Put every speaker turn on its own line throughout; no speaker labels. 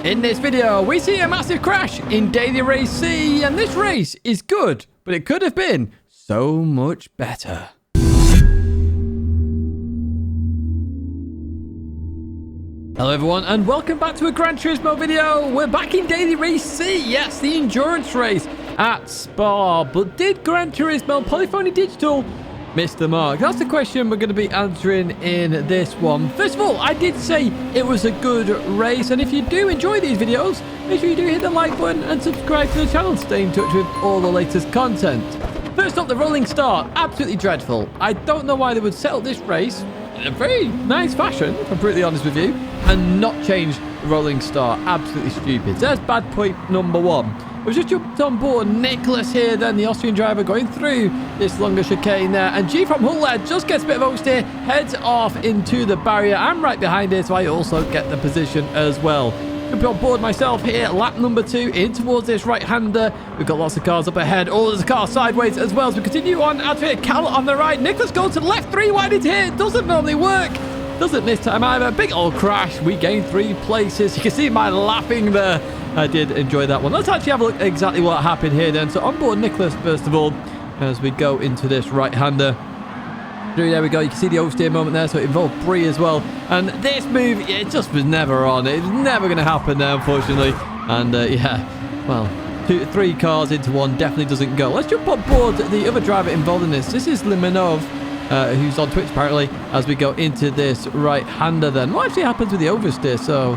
In this video, we see a massive crash in Daily Race C, and this race is good, but it could have been so much better. Hello everyone, and welcome back to a Gran Turismo video. We're back in Daily Race C, yes, the endurance race at Spa. But did Gran Turismo Polyphony Digital miss the mark? That's the question we're going to be answering in this one. First of all, I did say it was a good race, and if you do enjoy these videos, make sure you do hit the like button and subscribe to the channel to stay in touch with all the latest content. First up, the rolling start. Absolutely dreadful. I don't know why they would settle this race in a very nice fashion, if I'm brutally honest with you, and not change the rolling start. Absolutely stupid. So that's bad point number one. We've just jumped on board Nicholas here, then the Austrian driver going through this longer chicane there. And G from Hull there just gets a bit of oversteer, heads off into the barrier. I'm right behind it, so I also get the position as well. Jumping on board myself here, lap number 2, in towards this right-hander. We've got lots of cars up ahead. Oh, there's a car sideways as well as we continue on out here. Cal on the right. Nicholas goes to the left, 3 wide into here. Doesn't normally work. Doesn't this time either. Big old crash. We gain 3 places. You can see my laughing there. I did enjoy that one. Let's actually have a look at exactly what happened here then. So on board Nicholas first of all, as we go into this right-hander. There we go. You can see the oversteer moment there. So it involved Bree as well. And this move, it just was never on. It was never going to happen there, unfortunately. And yeah, well, 3 cars into one definitely doesn't go. Let's jump on board the other driver involved in this. This is Limanov, who's on Twitch apparently, as we go into this right-hander then. What actually happens with the oversteer? So,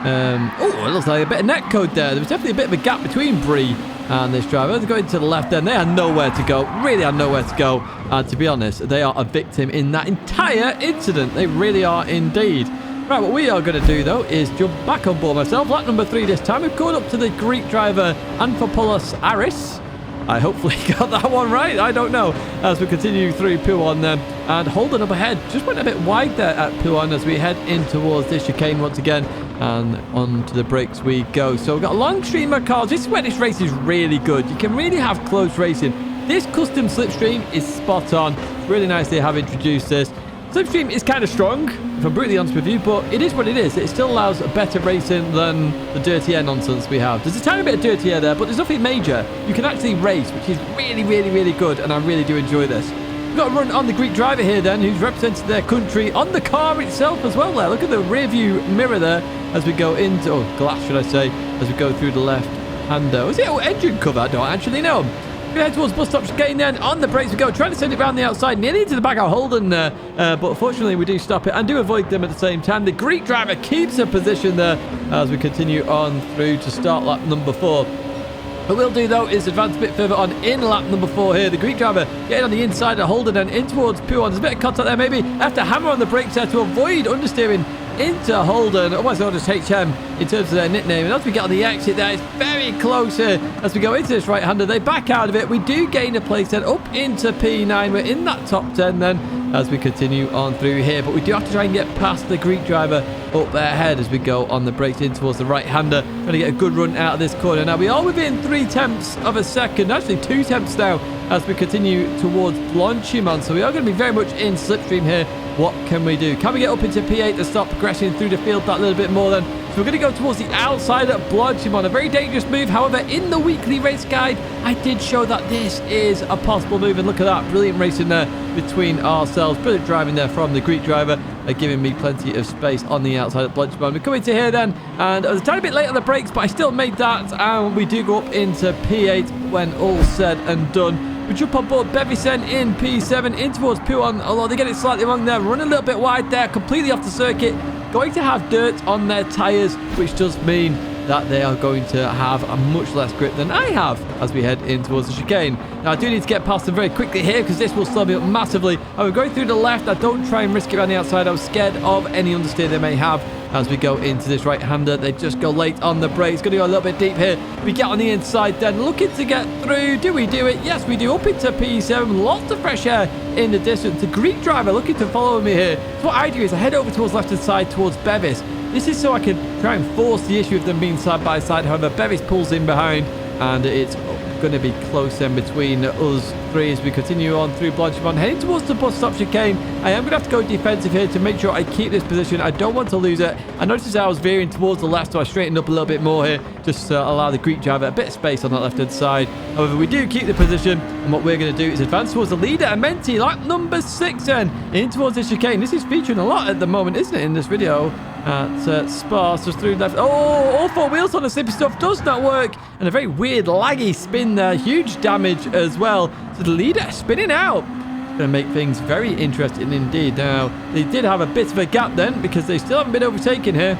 oh, it looks like a bit of netcode there. There was definitely a bit of a gap between Bree and this driver. They're going to the left then. They had nowhere to go. Really had nowhere to go. And to be honest, they are a victim in that entire incident. They really are indeed. Right, what we are going to do, though, is jump back on board myself. Lap number 3 this time. We've gone up to the Greek driver, Anthopoulos Aris. I hopefully got that one right. I don't know. As we continue through Pouan then. And Holden up ahead. Just went a bit wide there at Pouan as we head in towards this chicane once again. And onto the brakes we go. So we've got a long stream of cars. This is where this race is really good. You can really have close racing. This custom slipstream is spot on. It's really nice they have introduced this. Slipstream is kind of strong, if I'm brutally honest with you, but it is what it is. It still allows better racing than the dirty air nonsense we have. There's a tiny bit of dirty air there, but there's nothing major. You can actually race, which is really, really, really good, and I really do enjoy this. We've got a run on the Greek driver here then, who's represented their country on the car itself as well there. Look at the rear view mirror there as we go into, oh, glass should I say, as we go through the left-hander. Was it engine cover? I don't actually know. We're going to head towards bus stop chicane then. On the brakes we go, trying to send it around the outside, nearly into the back of Holden there. But fortunately we do stop it and do avoid them at the same time. The Greek driver keeps a position there as we continue on through to start lap number 4. What we'll do, though, is advance a bit further on in lap number 4 here. The Greek driver getting on the inside of Holden and in towards Pouan. There's a bit of contact there, maybe. Have to hammer on the brakes there to avoid understeering into Holden. Otherwise known as HM in terms of their nickname. And as we get on the exit there, it's very close here. As we go into this right-hander, they back out of it. We do gain a place then up into P9. We're in that top 10 then as we continue on through here. But we do have to try and get past the Greek driver up ahead as we go on the brakes in towards the right-hander. Trying to get a good run out of this corner. Now, we are within 3/10 of a second. Actually, 2/10 now as we continue towards Blanchimon. So we are going to be very much in slipstream here. What can we do? Can we get up into P8 to start progressing through the field that little bit more then? So we're going to go towards the outside at Blanchimon. A very dangerous move. However, in the weekly race guide, I did show that this is a possible move. And look at that. Brilliant racing there between ourselves. Brilliant driving there from the Greek driver. Giving me plenty of space on the outside at Blanchimon. We're coming to here then. And I was a tiny bit late on the brakes, but I still made that. And we do go up into P8 when all said and done. We jump on board Bevisen in P7 in towards Pouan, although they get it slightly wrong there. Running a little bit wide there, completely off the circuit. Going to have dirt on their tyres, which does mean that they are going to have a much less grip than I have as we head in towards the chicane. Now, I do need to get past them very quickly here because this will slow me up massively. I'm going through the left. I don't try and risk it around the outside. I was scared of any understeer they may have as we go into this right-hander. They just go late on the brakes. Going to go a little bit deep here. We get on the inside then, looking to get through. Do we do it? Yes, we do. Up into P7. Lots of fresh air in the distance. The Greek driver looking to follow me here. So what I do is I head over towards left-hand side towards Bevis. This is so I can try and force the issue of them being side by side. However, Bevis pulls in behind and it's going to be close then between us 3 as we continue on through Blanchimont, heading towards the bus stop chicane. I am going to have to go defensive here to make sure I keep this position. I don't want to lose it. I noticed I was veering towards the left, so I straightened up a little bit more here, just to allow the Greek driver a bit of space on that left-hand side. However, we do keep the position, and what we're going to do is advance towards the leader, Amenti, lap number 6 then, in towards the chicane. This is featuring a lot at the moment, isn't it, in this video? At Spa, so through left. Oh, all 4 wheels on the slippy stuff does not work. And a very weird laggy spin there. Huge damage as well. So the leader spinning out. Going to make things very interesting indeed. Now, they did have a bit of a gap then because they still haven't been overtaken here.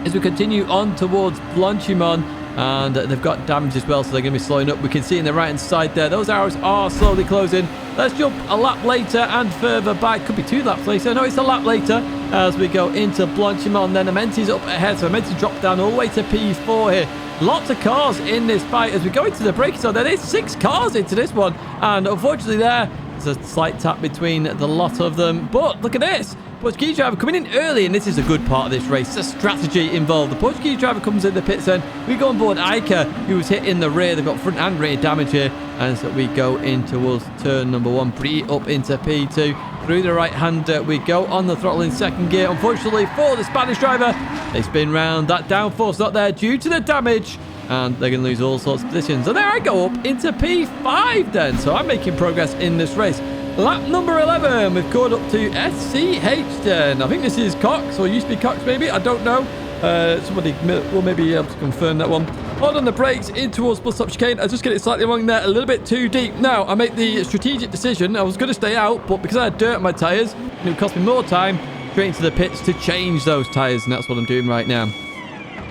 As we continue on towards Blanchimont. And they've got damage as well, so they're going to be slowing up. We can see in the right-hand side there, those arrows are slowly closing. Let's jump a lap later and further back. Could be 2 laps later. No, it's a lap later as we go into Blanchimont. Then Amenti's up ahead, so Amenti dropped down all the way to P4 here. Lots of cars in this fight as we go into the braking zone. There is 6 cars into this one, and unfortunately there's a slight tap between the lot of them. But look at this. Portuguese driver coming in early, and this is a good part of this race. There's strategy involved. The Portuguese driver comes in the pits, and we go on board Iker, who was hit in the rear. They've got front and rear damage here, and so we go in towards turn number 1, pretty up into P2. Through the right-hander, we go on the throttle in second gear. Unfortunately for the Spanish driver, they spin round. That downforce not there due to the damage, and they're going to lose all sorts of positions. And there I go up into P5 then, so I'm making progress in this race. Lap number 11, we've caught up to SCH then. I think this is Cox, or used to be Cox maybe, I don't know. Somebody will maybe be able to confirm that one. Hold on the brakes in towards bus stop chicane. I just get it slightly wrong there, a little bit too deep. Now, I make the strategic decision. I was going to stay out, but because I had dirt on my tyres, it would cost me more time straight into the pits to change those tyres, and that's what I'm doing right now.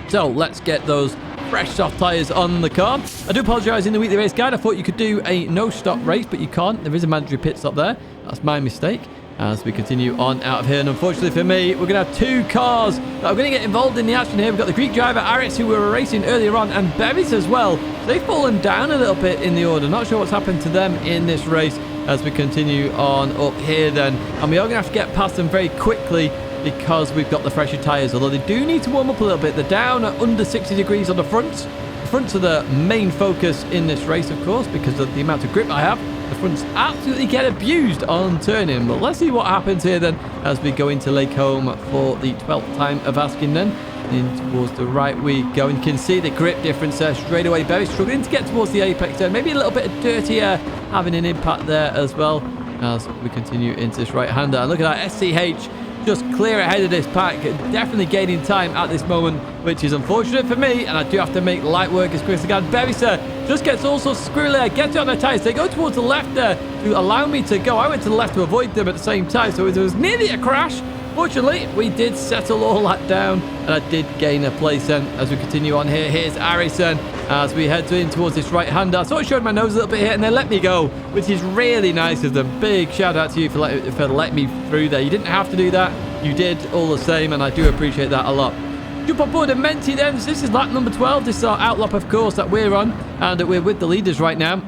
So, let's get those fresh soft tyres on the car. I do apologise in the weekly race guide. I thought you could do a no-stop race, but you can't. There is a mandatory pit stop there. That's my mistake. As we continue on out of here, and unfortunately for me, we're going to have 2 cars that are going to get involved in the action here. We've got the Greek driver, Aris, who we were racing earlier on, and Bevis as well. They've fallen down a little bit in the order. Not sure what's happened to them in this race as we continue on up here then. And we are going to have to get past them very quickly because we've got the fresher tyres, although they do need to warm up a little bit. They're down at under 60 degrees on the fronts. The fronts are the main focus in this race, of course, because of the amount of grip I have. The fronts absolutely get abused on turning. But let's see what happens here then as we go into Lake Home for the 12th time of asking then. In towards the right we go, and you can see the grip difference there straight away. Very struggling to get towards the apex there. Maybe a little bit of dirty air having an impact there as well as we continue into this right-hander. And look at that, SCH just clear ahead of this pack, definitely gaining time at this moment, which is unfortunate for me, and I do have to make light work as quick as I can. Beviser just gets also squirrely there, gets it on the tyres. They go towards the left there to allow me to go. I went to the left to avoid them at the same time, so it was nearly a crash. Fortunately, we did settle all that down, and I did gain a place then as we continue on here. Here's Arison as we head in towards this right-hander. I sort of showed my nose a little bit here, and they let me go, which is really nice of them. Big shout out to you for letting me through there. You didn't have to do that. You did all the same, and I do appreciate that a lot. Jump on board Amenti then. So this is lap number 12. This is our outlap, of course, that we're on, and we're with the leaders right now.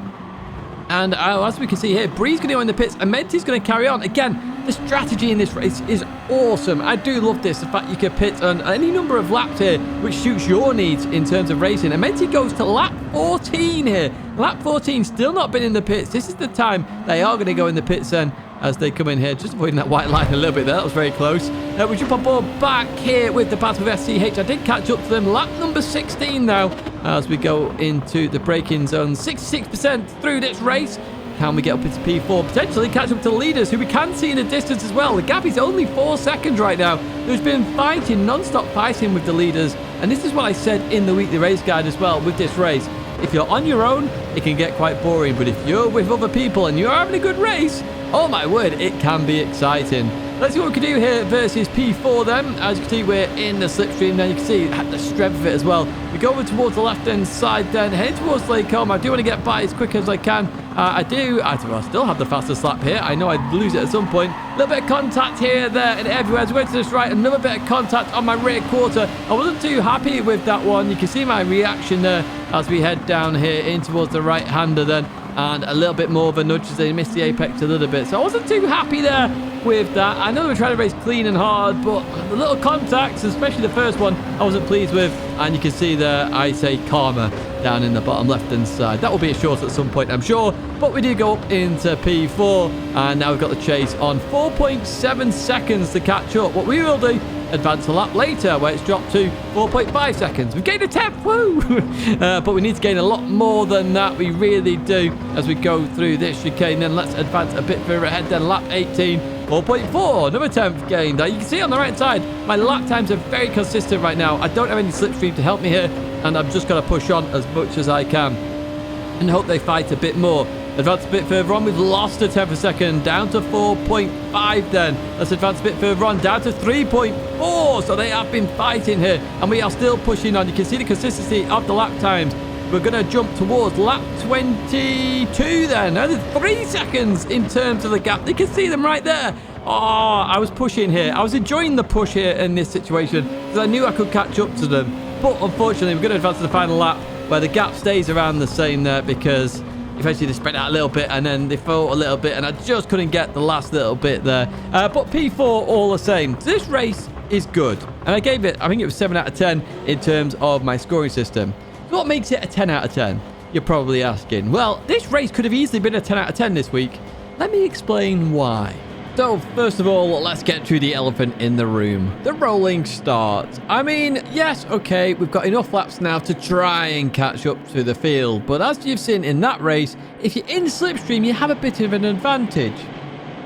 And as we can see here, Bree's going to go in the pits. Amenti's going to carry on. Again, the strategy in this race is awesome. I do love this. The fact you can pit on any number of laps here, which suits your needs in terms of racing. Amenti goes to lap 14 here. Lap 14, still not been in the pits. This is the time they are going to go in the pits then as they come in here. Just avoiding that white line a little bit there. That was very close. We jump on board back here with the battle with SCH. I did catch up to them. Lap number 16 now as we go into the braking zone. 66% through this race. Can we get up into P4? Potentially catch up to the leaders, who we can see in the distance as well. The gap is only 4 seconds right now. There's been fighting, non-stop fighting with the leaders. And this is what I said in the weekly race guide as well with this race. If you're on your own, it can get quite boring. But if you're with other people and you're having a good race, oh my word, it can be exciting. Let's see what we can do here versus P4 then. As you can see, we're in the slipstream then. You can see the strength of it as well. We go over towards the left-hand side then, head towards Lake Home. I do want to get by as quick as I can. I still have the fastest lap here. I know I'd lose it at some point. A little bit of contact here, there, and everywhere. As we went to this right, another bit of contact on my rear quarter. I wasn't too happy with that one. You can see my reaction there as we head down here in towards the right-hander then. And a little bit more of a nudge as they missed the apex a little bit. So I wasn't too happy there with that. I know we're trying to race clean and hard, but the little contacts, especially the first one, I wasn't pleased with. And you can see there, I say karma down in the bottom left-hand side. That will be a short at some point, I'm sure. But we do go up into P4, and now we've got the chase on 4.7 seconds to catch up. What we will do, advance a lap later, where it's dropped to 4.5 seconds. We've gained a 10th, woo! But we need to gain a lot more than that. We really do as we go through this chicane. Then let's advance a bit further ahead. Then lap 18, 4.4, another 10th gained. You can see on the right side, my lap times are very consistent right now. I don't have any slipstream to help me here, and I'm just going to push on as much as I can and hope they fight a bit more. Advance a bit further on. We've lost a 10th a second, down to 4.5 then. Let's advance a bit further on, down to 3.4. So they have been fighting here, and we are still pushing on. You can see the consistency of the lap times. We're going to jump towards lap 22 then. Now there's 3 seconds in terms of the gap. You can see them right there. Oh, I was pushing here. I was enjoying the push here in this situation because I knew I could catch up to them. But unfortunately, we're going to advance to the final lap where the gap stays around the same there because eventually they spread out a little bit and then they fall a little bit, and I just couldn't get the last little bit there. But P4 all the same. So this race is good, and I gave it, I think it was 7 out of 10 in terms of my scoring system. So what makes it a 10 out of 10? You're probably asking. Well, this race could have easily been a 10 out of 10 this week. Let me explain why. So, first of all, let's get to the elephant in the room. The rolling start. I mean, yes, okay, we've got enough laps now to try and catch up to the field. But as you've seen in that race, if you're in slipstream, you have a bit of an advantage.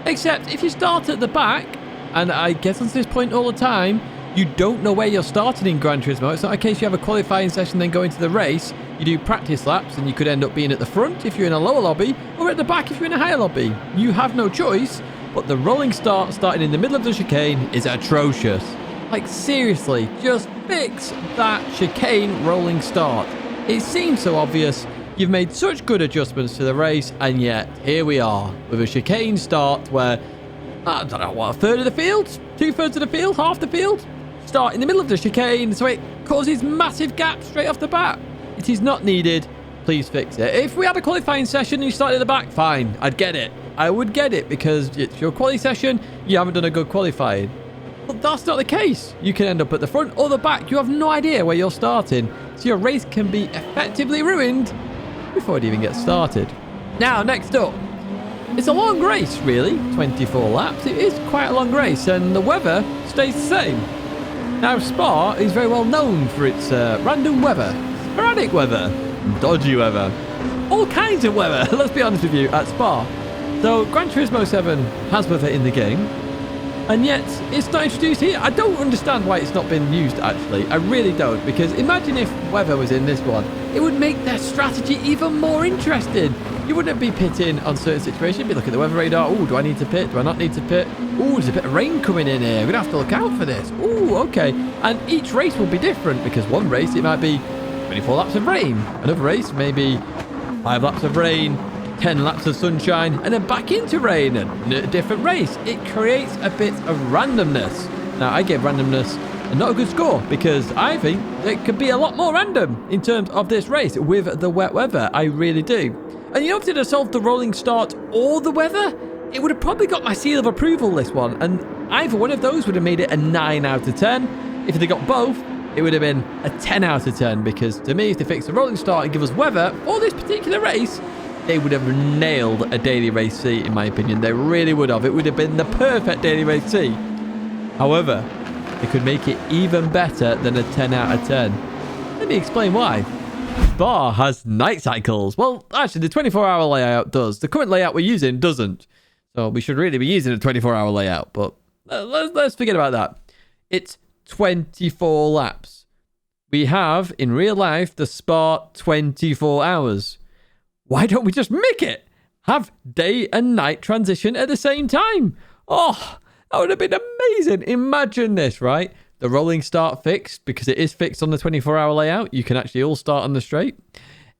Except if you start at the back, and I get onto this point all the time, you don't know where you're starting in Gran Turismo. It's not a case you have a qualifying session then go into the race. You do practice laps and you could end up being at the front if you're in a lower lobby, or at the back if you're in a higher lobby. You have no choice. But the rolling start starting in the middle of the chicane is atrocious. Like seriously, just fix that chicane rolling start. It seems so obvious. You've made such good adjustments to the race, and yet here we are with a chicane start where, I don't know what, a third of the field? 2/3 of the field? Half the field? Start in the middle of the chicane, so it causes massive gaps straight off the bat. It is not needed. Please fix it. If we had a qualifying session and you started at the back, fine. I'd get it. I would get it because it's your quali session. You haven't done a good qualifying. But that's not the case. You can end up at the front or the back. You have no idea where you're starting. So your race can be effectively ruined before it even gets started. Now, next up. It's a long race, really. 24 laps. It is quite a long race, and the weather stays the same. Now, Spa is very well known for its random weather, sporadic weather, dodgy weather, all kinds of weather, let's be honest with you, at Spa. So, Gran Turismo 7 has weather in the game, and yet it's not introduced here. I don't understand why it's not been used, actually. I really don't, because imagine if weather was in this one. It would make their strategy even more interesting. You wouldn't be pitting on certain situations. You'd be looking at the weather radar. Oh, do I need to pit? Do I not need to pit? Oh, there's a bit of rain coming in here. We're going to have to look out for this. Oh, okay. And each race will be different, because one race, it might be 24 laps of rain. Another race, maybe 5 laps of rain, 10 laps of sunshine, and then back into rain. A different race. It creates a bit of randomness. Now, I gave randomness not a good score, because I think it could be a lot more random in terms of this race with the wet weather. I really do. And you know, if they'd have solved the rolling start or the weather, it would have probably got my seal of approval, this one. And either one of those would have made it a 9 out of 10. If they got both, it would have been a 10 out of 10. Because to me, if they fixed the rolling start and give us weather for this particular race, they would have nailed a daily race C, in my opinion. They really would have. It would have been the perfect daily race C. However, it could make it even better than a 10 out of 10. Let me explain why. Spa has night cycles. Well, actually, the 24-hour layout does. The current layout we're using doesn't. So we should really be using a 24-hour layout. But let's forget about that. It's 24 laps. We have, in real life, the Spa 24 hours. Why don't we just make it? Have day and night transition at the same time. Oh, that would have been amazing. Imagine this, right? The rolling start fixed, because it is fixed on the 24-hour layout. You can actually all start on the straight.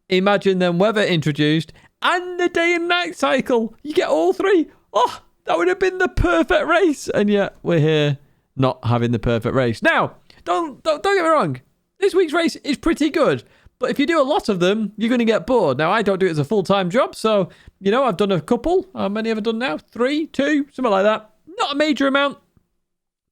Imagine then weather introduced and the day and night cycle. You get all three. Oh, that would have been the perfect race. And yet we're here not having the perfect race. Now, don't get me wrong. This week's race is pretty good. But if you do a lot of them, you're going to get bored. Now, I don't do it as a full-time job. So, you know, I've done a couple. How many have I done now? 3, 2, something like that. Not a major amount,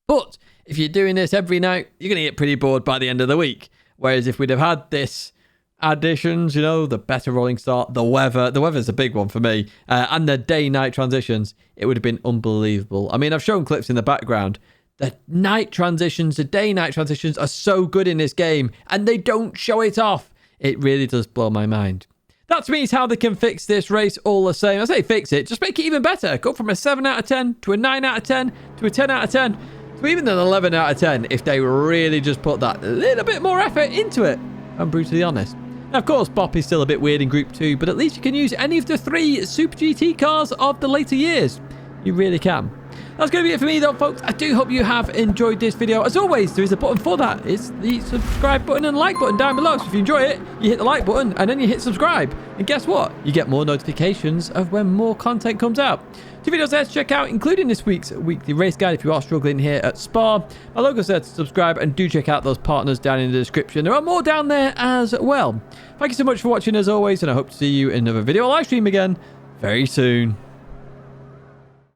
but if you're doing this every night, you're going to get pretty bored by the end of the week. Whereas if we'd have had this additions, you know, the better rolling start, the weather's a big one for me, and the day-night transitions, it would have been unbelievable. I mean, I've shown clips in the background. The night transitions, the day-night transitions are so good in this game, and they don't show it off. It really does blow my mind. That to me is how they can fix this race all the same. I say fix it, just make it even better. Go from a 7 out of 10 to a 9 out of 10 to a 10 out of 10 to even an 11 out of 10 if they really just put that little bit more effort into it. I'm brutally honest. Now, of course, Bop is still a bit weird in Group 2, but at least you can use any of the 3 Super GT cars of the later years. You really can. That's going to be it for me, though, folks. I do hope you have enjoyed this video. As always, there is a button for that. It's the subscribe button and like button down below. So if you enjoy it, you hit the like button and then you hit subscribe. And guess what? You get more notifications of when more content comes out. 2 videos there to check out, including this week's weekly race guide if you are struggling here at Spa. My logo's there to subscribe, and do check out those partners down in the description. There are more down there as well. Thank you so much for watching as always, and I hope to see you in another video or live stream again very soon.